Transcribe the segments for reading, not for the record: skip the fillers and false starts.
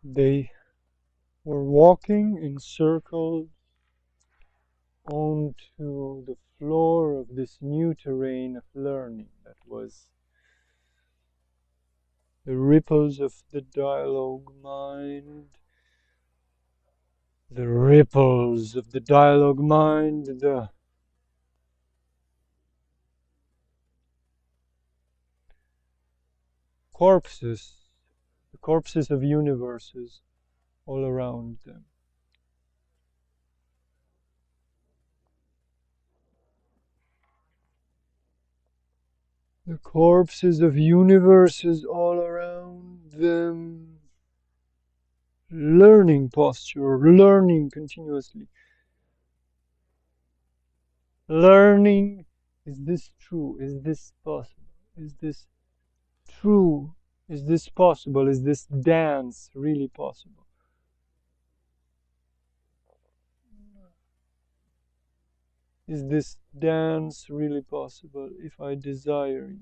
They were walking in circles onto the floor of this new terrain of learning that was the ripples of the dialogue mind, the ripples of the dialogue mind, the corpses, the corpses of universes all around them. The corpses of universes all around them. Learning posture, learning continuously. Learning, is this true? Is this possible? Is this true? Is this possible? Is this dance really possible? Is this dance really possible if I desire you?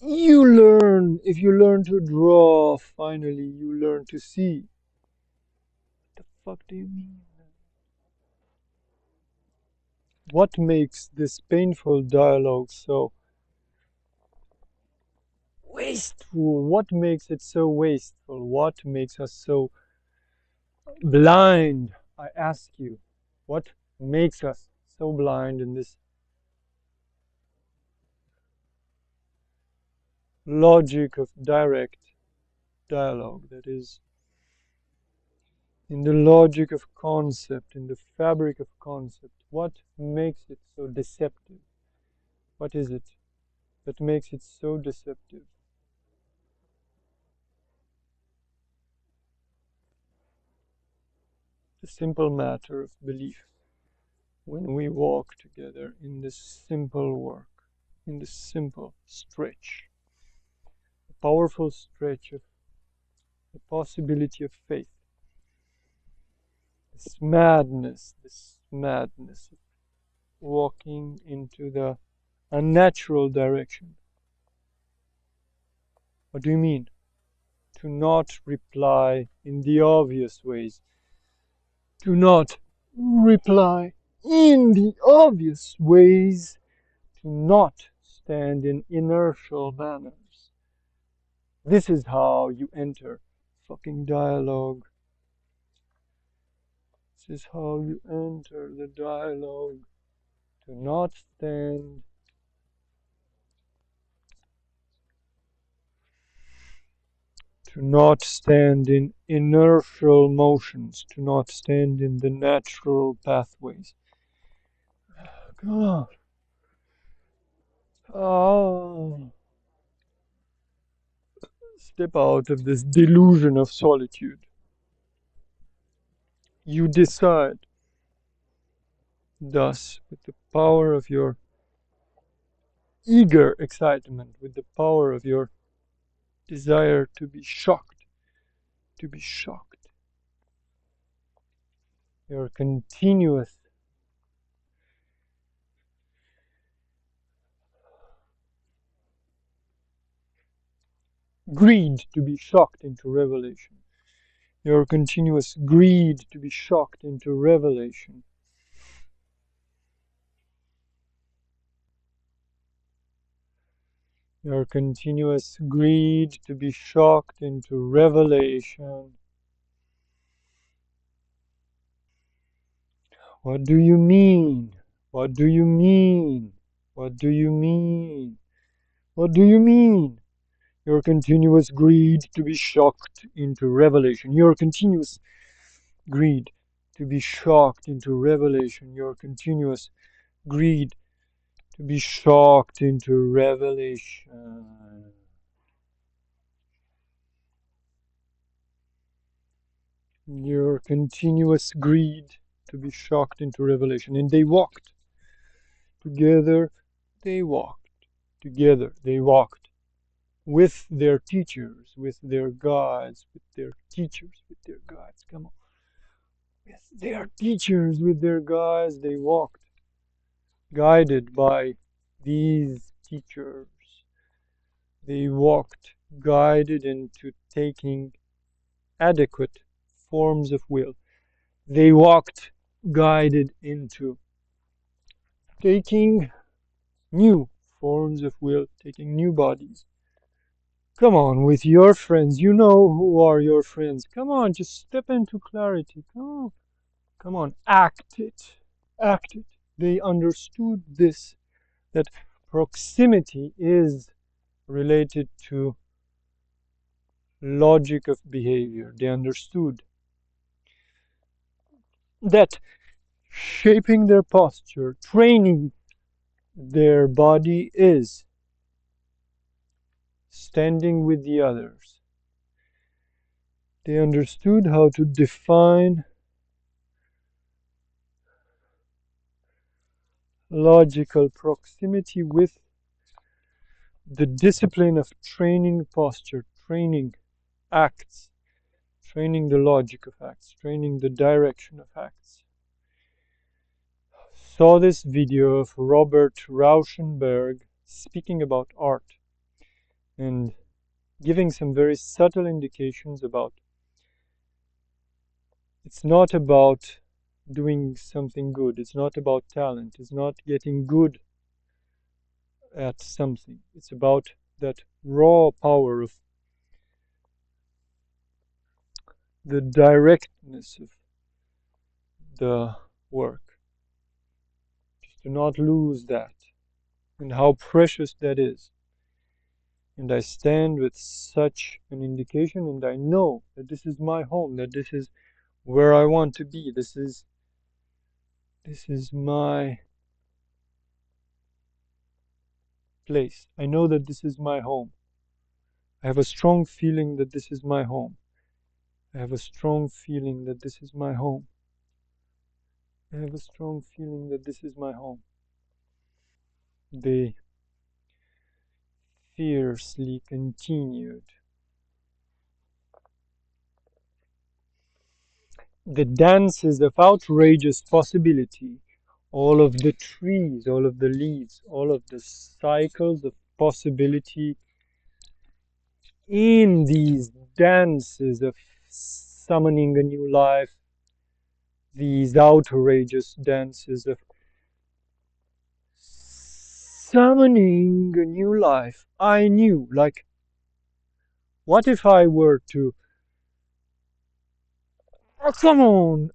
You learn, if you learn to draw, finally you learn to see. What the fuck do you mean? What makes this painful dialogue so wasteful? What makes it so wasteful? What makes us so blind? I ask you, what makes us so blind in this logic of direct dialogue, that is, in the logic of concept, in the fabric of concept? What makes it so deceptive? What is it that makes it so deceptive? The simple matter of belief. When we walk together in this simple work, in this simple stretch, a powerful stretch of the possibility of faith, this madness of walking into the unnatural direction. What do you mean? To not reply in the obvious ways. To not reply in the obvious ways. To not stand in inertial manners. This is how you enter fucking dialogue. This is how you enter the dialogue. To not stand in inertial motions, to not stand in the natural pathways. God. Oh. Step out of this delusion of solitude. You decide, thus, with the power of your eager excitement, with the power of your desire to be shocked, your continuous greed to be shocked into revelation, your continuous greed to be shocked into revelation. Your continuous greed to be shocked into revelation. What do you mean? What do you mean? What do you mean? What do you mean? Your continuous greed to be shocked into revelation. Your continuous greed to be shocked into revelation. Your continuous greed to be shocked into revelation. Your continuous greed to be shocked into revelation. And they walked together. They walked together. They walked with their teachers, with their guides, with their teachers, with their guides. Come on. Yes, they are teachers with their guides. They walked, guided by these teachers. They walked, guided into taking adequate forms of will. They walked, guided into taking new forms of will, taking new bodies. Come on, with your friends, you know who are your friends. Come on, just step into clarity. Come on, act it. Act it. They understood this, that proximity is related to logic of behavior. They understood that shaping their posture, training their body is standing with the others. They understood how to define logical proximity with the discipline of training posture, training acts, training the logic of acts, training the direction of acts. Saw this video of Robert Rauschenberg speaking about art and giving some very subtle indications about it's not about doing something good, it's not about talent, it's not getting good at something, it's about that raw power of the directness of the work. Just to not lose that, and how precious that is. And I stand with such an indication, and I know that this is my home, that this is where I want to be. This is my place. I know that this is my home. I have a strong feeling that this is my home. I have a strong feeling that this is my home. I have a strong feeling that this is my home. They fiercely continued. The dances of outrageous possibility, all of the trees, all of the leaves, all of the cycles of possibility in these dances of summoning a new life, these outrageous dances of summoning a new life. I knew, like, what if I were to, oh, come on,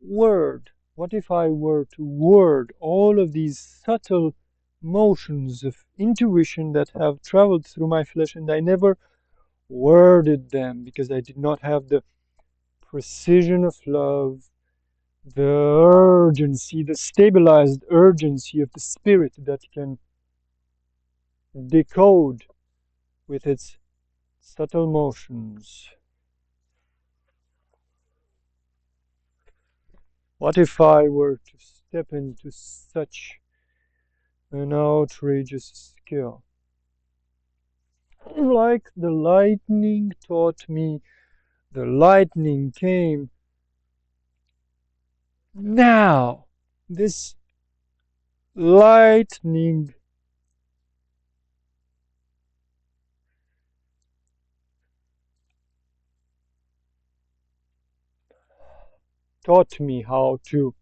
what if I were to word all of these subtle motions of intuition that have traveled through my flesh and I never worded them because I did not have the precision of love, the urgency, the stabilized urgency of the spirit that can decode with its subtle motions. What if I were to step into such an outrageous skill? Like the lightning taught me, the lightning came now. This lightning taught me how to.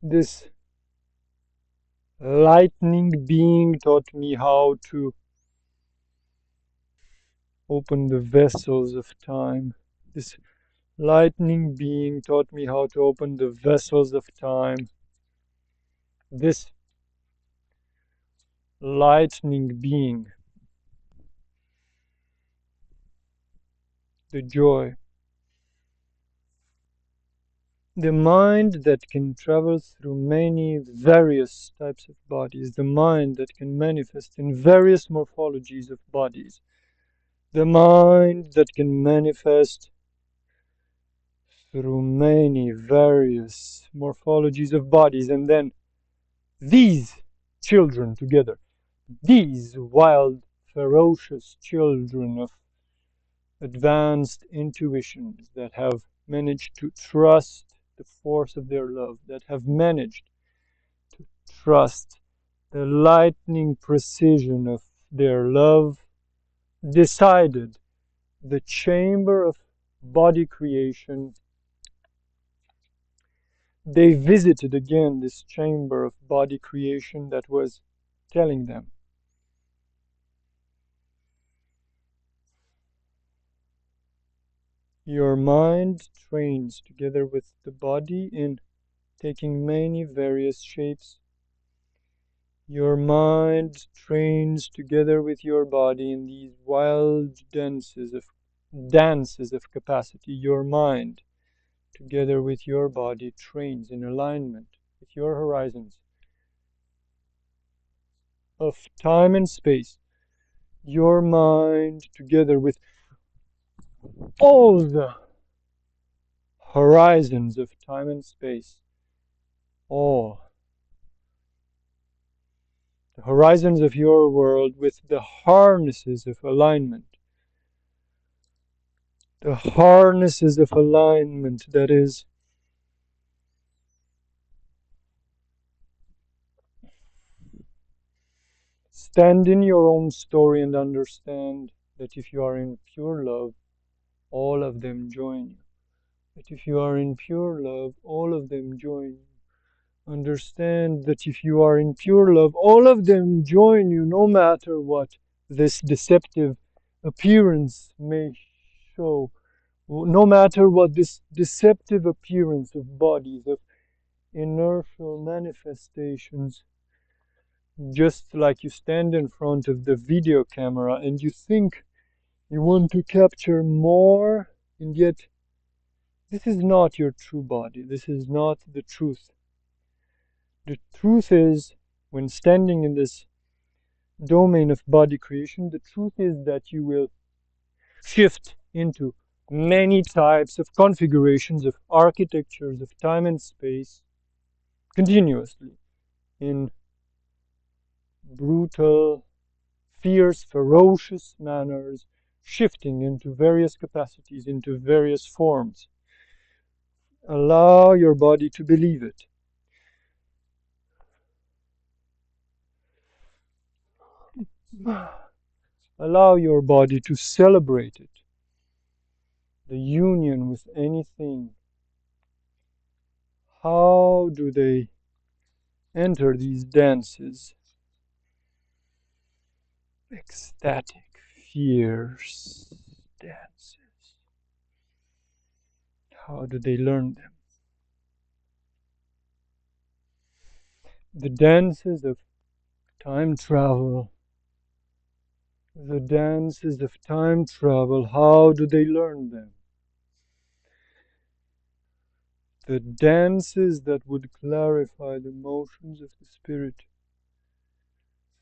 This lightning being taught me how to open the vessels of time. This lightning being taught me how to open the vessels of time. This lightning being, the joy, the mind that can travel through many various types of bodies, the mind that can manifest in various morphologies of bodies, the mind that can manifest through many various morphologies of bodies, and then these children together, these wild, ferocious children of advanced intuitions that have managed to trust the force of their love, that have managed to trust the lightning precision of their love, decided the chamber of body creation. They visited again this chamber of body creation that was telling them, your mind trains together with the body in taking many various shapes. Your mind trains together with your body in these wild dances of capacity. Your mind together with your body trains in alignment with your horizons of time and space. Your mind together with all the horizons of time and space, all the horizons of your world with the harnesses of alignment, the harnesses of alignment that is stand in your own story and understand that if you are in pure love, all of them join you. That if you are in pure love, all of them join you. Understand that if you are in pure love, all of them join you, no matter what this deceptive appearance may show, no matter what this deceptive appearance of bodies, of inertial manifestations. Just like you stand in front of the video camera and you think you want to capture more, and yet this is not your true body. This is not the truth. The truth is, when standing in this domain of body creation, the truth is that you will shift into many types of configurations of architectures of time and space continuously in brutal, fierce, ferocious manners, shifting into various capacities, into various forms. Allow your body to believe it. Allow your body to celebrate it. The union with anything. How do they enter these dances? Ecstatic, fierce dances. How do they learn them? The dances of time travel. The dances of time travel, how do they learn them? The dances that would clarify the motions of the spirit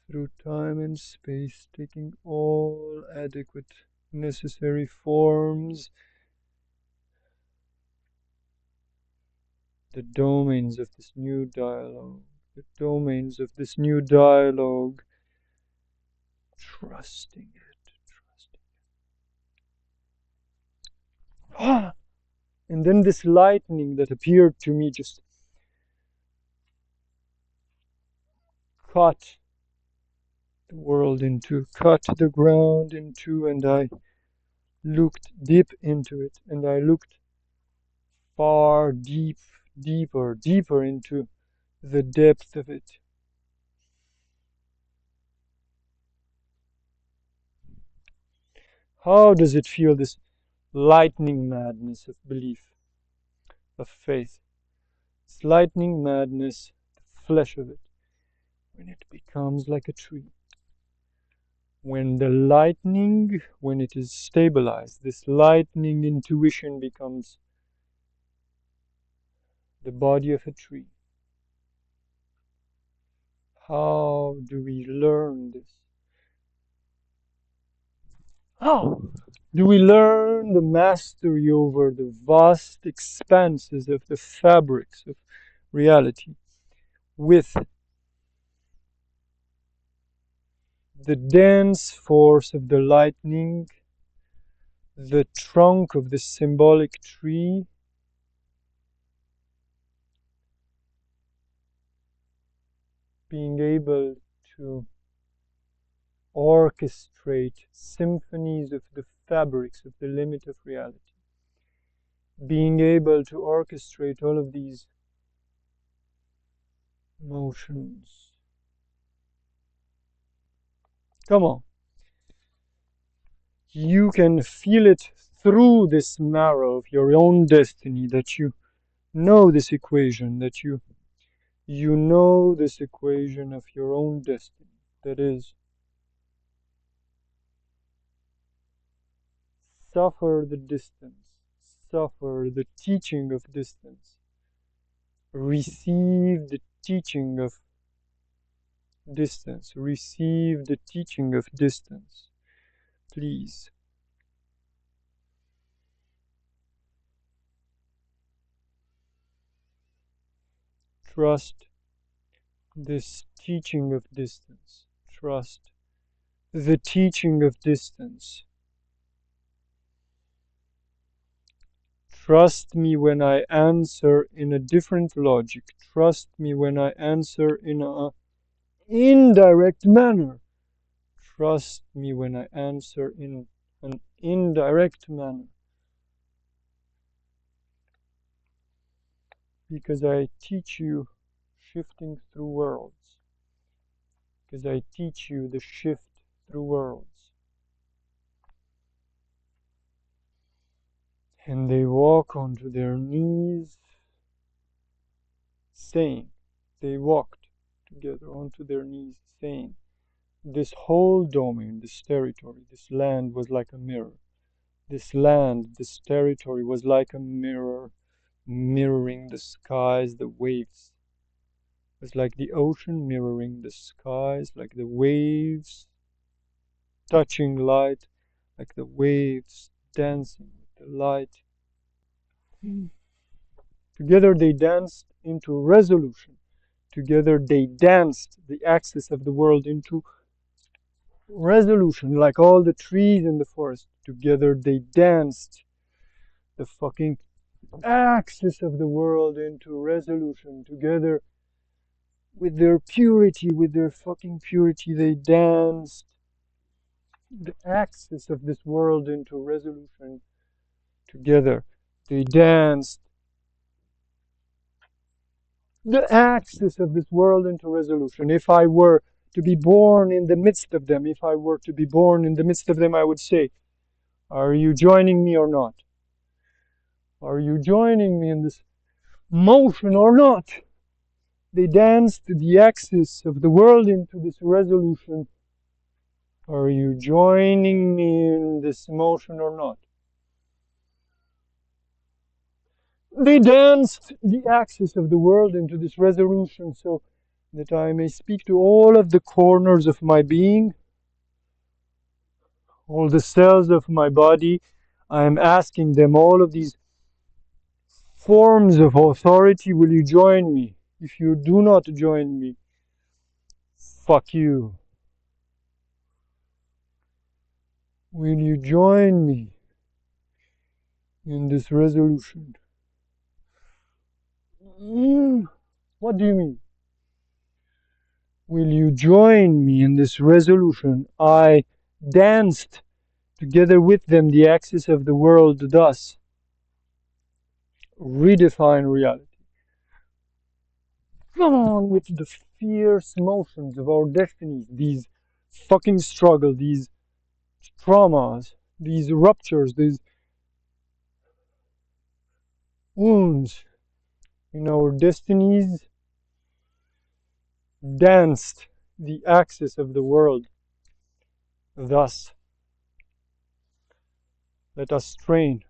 through time and space, taking all adequate necessary forms, the domains of this new dialogue, the domains of this new dialogue, trusting it, trusting it. Ah! And then this lightning that appeared to me just cut the world into, cut the ground into, and I looked deep into it, and I looked far, deeper into the depth of it. How does it feel, this lightning madness of belief, of faith? This lightning madness, the flesh of it, when it becomes like a tree. When the lightning, when it is stabilized, this lightning intuition becomes the body of a tree. How do we learn this? How do we learn the mastery over the vast expanses of the fabrics of reality with the dense force of the lightning the trunk of the symbolic tree being able to orchestrate symphonies of the fabrics of the limit of reality, being able to orchestrate all of these motions. Come on. You can feel it through this marrow of your own destiny, that you know this equation, that you know this equation of your own destiny, that is, suffer the distance, suffer the teaching of distance, receive the teaching of distance, receive the teaching of distance, please. Trust this teaching of distance. Trust the teaching of distance. Trust me when I answer in a different logic. Trust me when I answer in an indirect manner. Trust me when I answer in an indirect manner. Because I teach you shifting through worlds. Because I teach you the shift through worlds. And they walk onto their knees, saying, they walked together onto their knees, saying, this whole domain, this territory, this land was like a mirror. This land, this territory was like a mirror, mirroring the skies, the waves. It was like the ocean mirroring the skies, like the waves touching light, like the waves dancing with the light. Together they danced into resolution. Together they danced the axis of the world into resolution, like all the trees in the forest. Together they danced the fucking axis of the world into resolution. Together with their purity, with their fucking purity, they danced the axis of this world into resolution. Together they danced the axis of this world into resolution. If I were to be born in the midst of them, if I were to be born in the midst of them, I would say, are you joining me or not? Are you joining me in this motion or not? They danced the axis of the world into this resolution. Are you joining me in this motion or not? They danced the axis of the world into this resolution so that I may speak to all of the corners of my being, all the cells of my body. I am asking them all of these forms of authority, will you join me? If you do not join me, fuck you. Will you join me in this resolution? What do you mean? Will you join me in this resolution? I danced together with them the axis of the world, thus redefine reality. Come on with the fierce motions of our destinies, these fucking struggles, these traumas, these ruptures, these wounds in our destinies danced the axis of the world. Thus, let us train.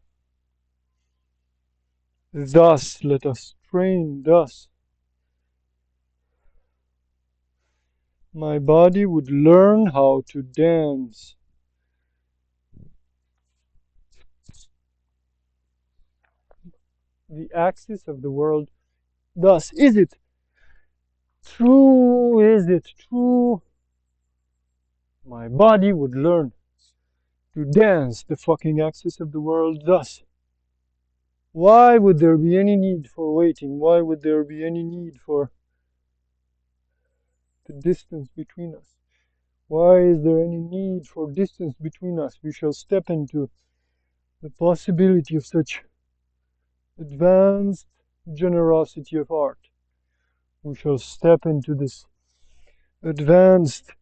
Thus, let us train. Thus, my body would learn how to dance. The axis of the world. Thus, is it true? Is it true? My body would learn to dance the fucking axis of the world thus. Why would there be any need for waiting? Why would there be any need for the distance between us? Why is there any need for distance between us? We shall step into the possibility of such advanced generosity of art. We shall step into this advanced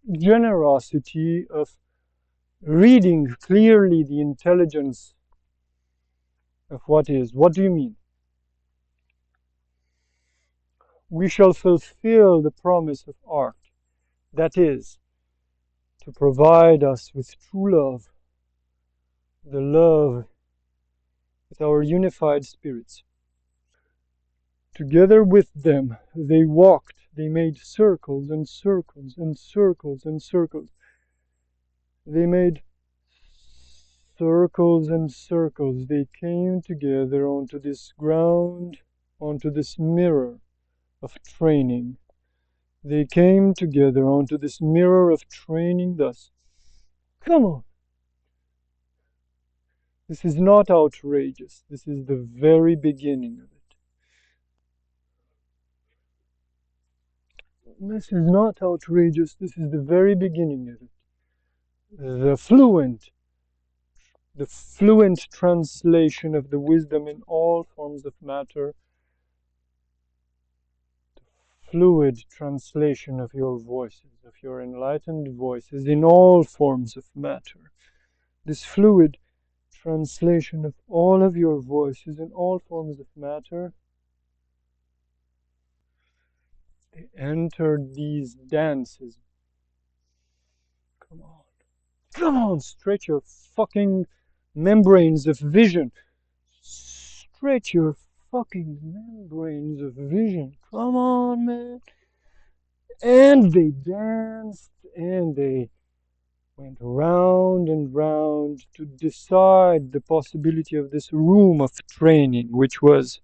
generosity of reading clearly the intelligence of what is. What do you mean? We shall fulfill the promise of art, that is, to provide us with true love, the love with our unified spirits. Together with them, they walked, they made circles and circles and circles and circles. They made circles and circles. They came together onto this ground, onto this mirror of training. They came together onto this mirror of training thus. Come on. This is not outrageous. This is the very beginning of it. This is not outrageous. This is the very beginning of it. The fluent translation of the wisdom in all forms of matter, the fluid translation of your voices, of your enlightened voices in all forms of matter. This fluid translation of all of your voices in all forms of matter, they entered these dances. Come on. Come on, stretch your fucking membranes of vision. Stretch your fucking membranes of vision. Come on, man. And they danced and they went round and round to decide the possibility of this room of training, which was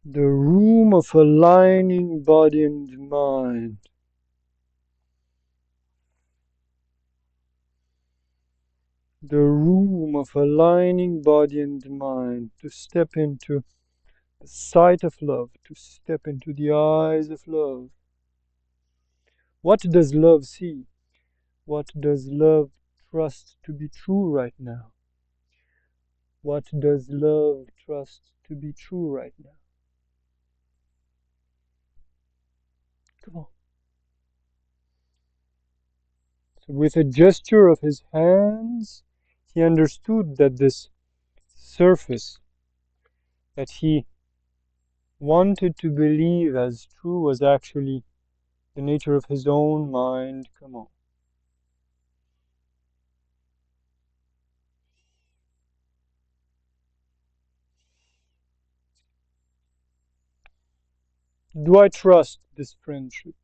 the room of aligning body and mind. The room of aligning body and mind, to step into the sight of love, to step into the eyes of love. What does love see? What does love trust to be true right now? What does love trust to be true right now? Come on. So with a gesture of his hands, he understood that this surface that he wanted to believe as true was actually the nature of his own mind. Come on. Do I trust this friendship?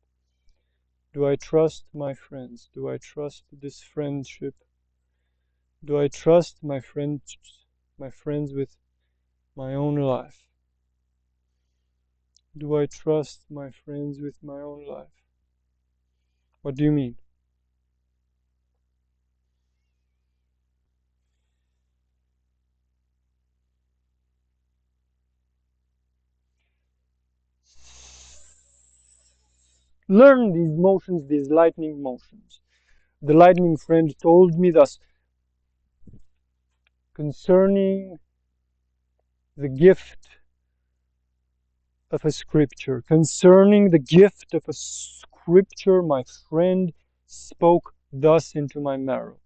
Do I trust my friends? Do I trust this friendship? Do I trust my friends with my own life? Do I trust my friends with my own life? What do you mean? Learn these motions, these lightning motions. The lightning friend told me thus concerning the gift of a scripture. Concerning the gift of a scripture, my friend spoke thus into my marrow.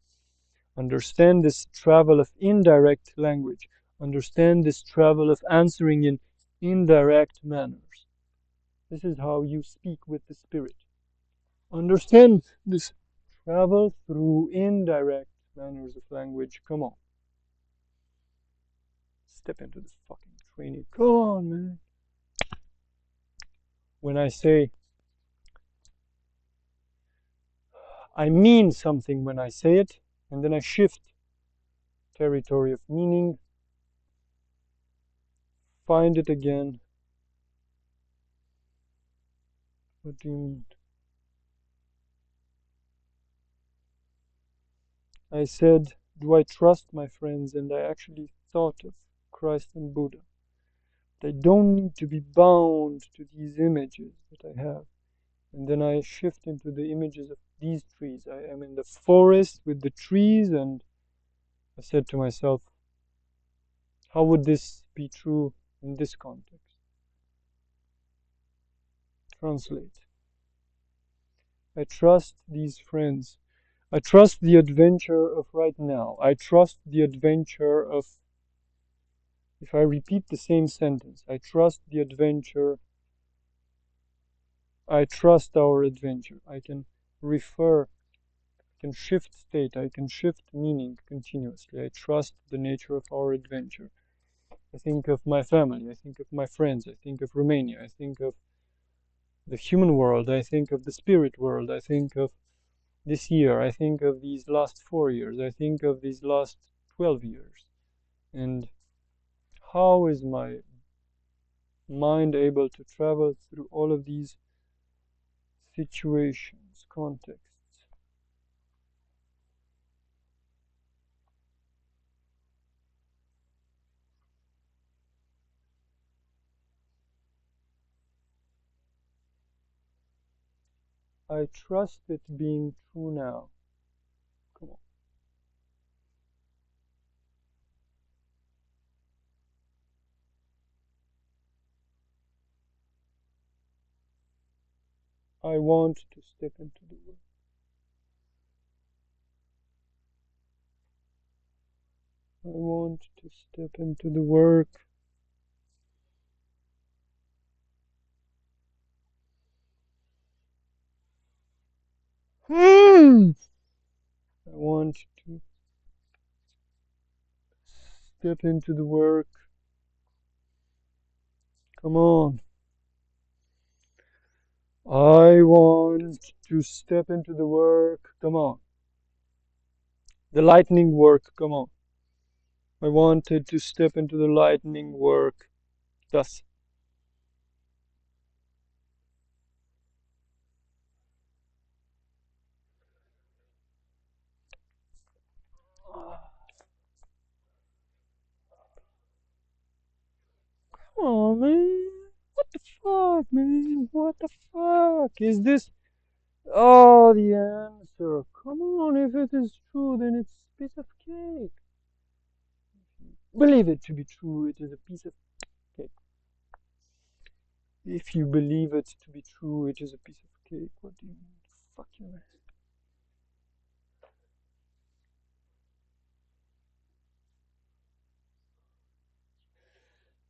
Understand this travel of indirect language. Understand this travel of answering in indirect manners. This is how you speak with the Spirit. Understand this travel through indirect manners of language. Come on. Step into this fucking training. Come on, man. When I say, I mean something when I say it, and then I shift territory of meaning, find it again, What do you mean? I said, do I trust my friends? And I actually thought of Christ and Buddha. I don't need to be bound to these images that I have. And then I shift into the images of these trees. I am in the forest with the trees, and I said to myself, how would this be true in this context? Translate. I trust these friends. I trust the adventure of right now. I trust the adventure of, if I repeat the same sentence, I trust the adventure, I trust our adventure. I can refer, I can shift state, I can shift meaning continuously. I trust the nature of our adventure. I think of my family, I think of my friends, I think of Romania, I think of the human world, I think of the spirit world, I think of this year, I think of these last 4 years, I think of these last 12 years. And how is my mind able to travel through all of these situations, contexts? I trust it being true now. Come on. I want to step into the work. I want to step into the work. I want to step into the work. Come on. I want to step into the work. Come on. The lightning work. Come on. I wanted to step into the lightning work. Thus. Oh man. What the fuck, man? What the fuck? Is this? Oh, the answer. Come on, if it is true, then it's a piece of cake. Believe it to be true, it is a piece of cake. If you believe it to be true, it is a piece of cake. What do you mean? Fuck you, man.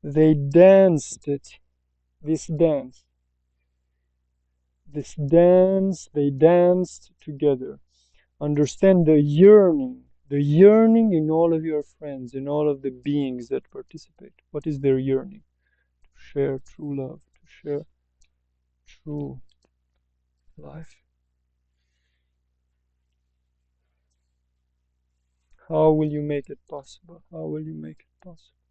They danced it. This dance. This dance, they danced together. Understand the yearning in all of your friends, in all of the beings that participate. What is their yearning? To share true love, to share true life. How will you make it possible? How will you make it possible?